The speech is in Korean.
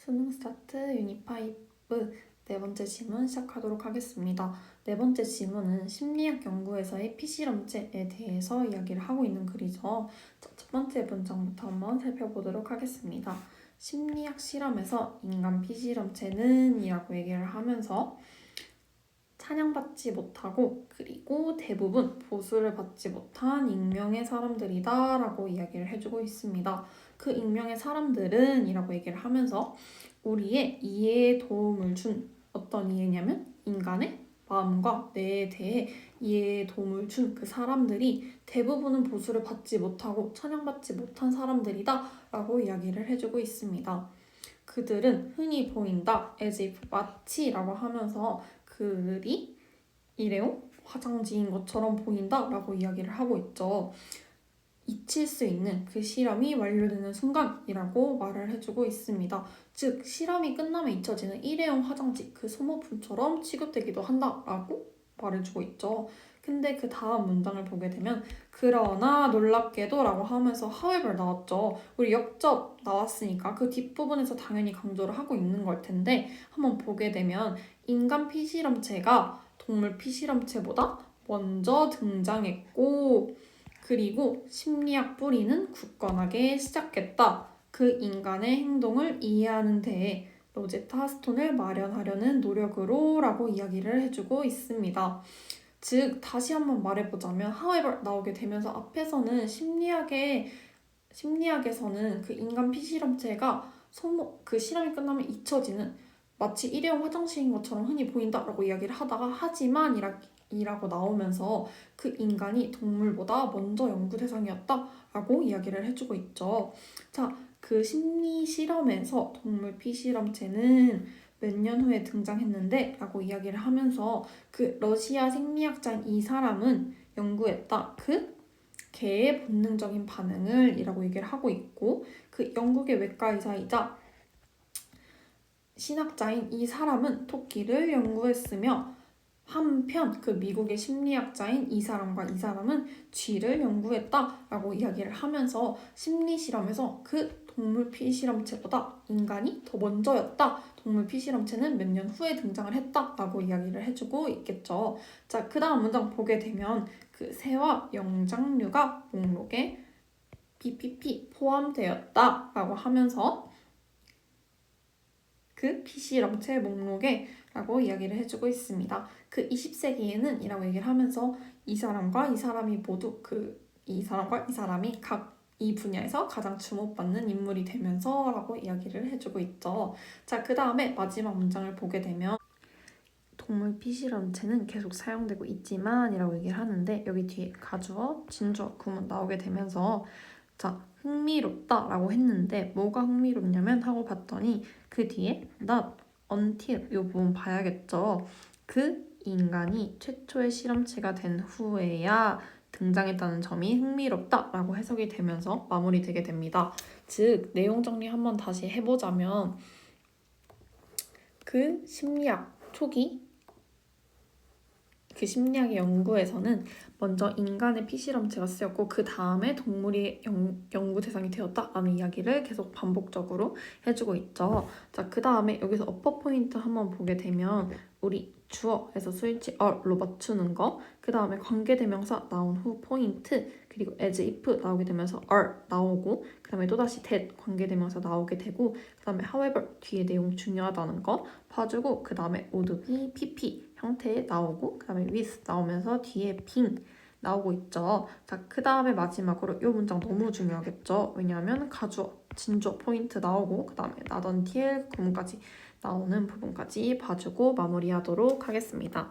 수능 스타트 유닛 5 네 번째 지문 시작하도록 하겠습니다. 네 번째 지문은 심리학 연구에서의 피실험체에 대해서 이야기를 하고 있는 글이죠. 첫 번째 문장부터 한번 살펴보도록 하겠습니다. 심리학 실험에서 인간 피실험체는 이라고 얘기를 하면서 찬양받지 못하고 그리고 대부분 보수를 받지 못한 익명의 사람들이다 라고 이야기를 해주고 있습니다. 그 익명의 사람들은 이라고 얘기를 하면서 우리의 이해에 도움을 준 어떤 이해냐면 인간의 마음과 뇌에 대해 이해에 도움을 준 그 사람들이 대부분은 보수를 받지 못하고 찬양받지 못한 사람들이다 라고 이야기를 해주고 있습니다. 그들은 흔히 보인다 as if 마치 라고 하면서 그들이 일회용 화장지인 것처럼 보인다 라고 이야기를 하고 있죠. 잊힐 수 있는 그 실험이 완료되는 순간이라고 말을 해주고 있습니다. 즉 실험이 끝나면 잊혀지는 일회용 화장지 그 소모품처럼 취급되기도 한다라고 말해주고 있죠. 근데 그 다음 문장을 보게 되면 그러나 놀랍게도 라고 하면서 however 나왔죠. 우리 역접 나왔으니까 그 뒷부분에서 당연히 강조를 하고 있는 걸 텐데 한번 보게 되면 인간 피실험체가 동물 피실험체보다 먼저 등장했고 그리고 심리학 뿌리는 굳건하게 시작했다. 그 인간의 행동을 이해하는 데에 로제타 스톤을 마련하려는 노력으로 라고 이야기를 해주고 있습니다. 즉 다시 한번 말해보자면 however 나오게 되면서 앞에서는 심리학에서는 그 인간 피실험체가 그 실험이 끝나면 잊혀지는 마치 일회용 화장실인 것처럼 흔히 보인다라고 이야기를 하다가 하지만 이라고 나오면서 그 인간이 동물보다 먼저 연구 대상이었다라고 이야기를 해주고 있죠. 자, 그 심리 실험에서 동물 피실험체는 몇 년 후에 등장했는데 라고 이야기를 하면서 그 러시아 생리학자인 이 사람은 연구했다. 그 개의 본능적인 반응을 이라고 얘기를 하고 있고 그 영국의 외과 의사이자 신학자인 이 사람은 토끼를 연구했으며 한편 그 미국의 심리학자인 이 사람은 쥐를 연구했다라고 이야기를 하면서 심리 실험에서 그 동물 피실험체보다 인간이 더 먼저였다. 동물 피실험체는 몇 년 후에 등장을 했다라고 이야기를 해주고 있겠죠. 자, 그 다음 문장 보게 되면 그 새와 영장류가 목록에 PPP 포함되었다라고 하면서 그 피실험체 목록에 라고 이야기를 해주고 있습니다. 그 20세기에는 이라고 얘기를 하면서 이 사람과 이 사람이 모두 이 사람과 이 사람이 각 이 분야에서 가장 주목받는 인물이 되면서 라고 이야기를 해주고 있죠. 자, 그 다음에 마지막 문장을 보게 되면 동물 피실험체는 계속 사용되고 있지만 이라고 얘기를 하는데 여기 뒤에 가주어, 진주어, 구문 나오게 되면서 자, 흥미롭다 라고 했는데 뭐가 흥미롭냐면 하고 봤더니 그 뒤에 not until 이 부분 봐야겠죠. 그 인간이 최초의 실험체가 된 후에야 등장했다는 점이 흥미롭다 라고 해석이 되면서 마무리되게 됩니다. 즉 내용 정리 한번 다시 해보자면 그 심리학 초기 그 심리학의 연구에서는 먼저 인간의 피실험체가 쓰였고 그 다음에 동물이 연구 대상이 되었다라는 이야기를 계속 반복적으로 해주고 있죠. 자, 그 다음에 여기서 어퍼 포인트 한번 보게 되면 우리 주어에서 수일치 are로 맞추는 거, 그 다음에 관계대명사 나온 후 포인트, 그리고 as if 나오게 되면서 are 나오고 그 다음에 또다시 that 관계대명사 나오게 되고 그 다음에 however 뒤에 내용 중요하다는 거 봐주고 그 다음에 would be, pp 형태에 나오고 그 다음에 with 나오면서 뒤에 being 나오고 있죠. 자, 그 다음에 마지막으로 이 문장 너무 중요하겠죠. 왜냐하면 가주어, 진주어 포인트 나오고 그 다음에 not until 구문까지 나오는 부분까지 봐주고 마무리하도록 하겠습니다.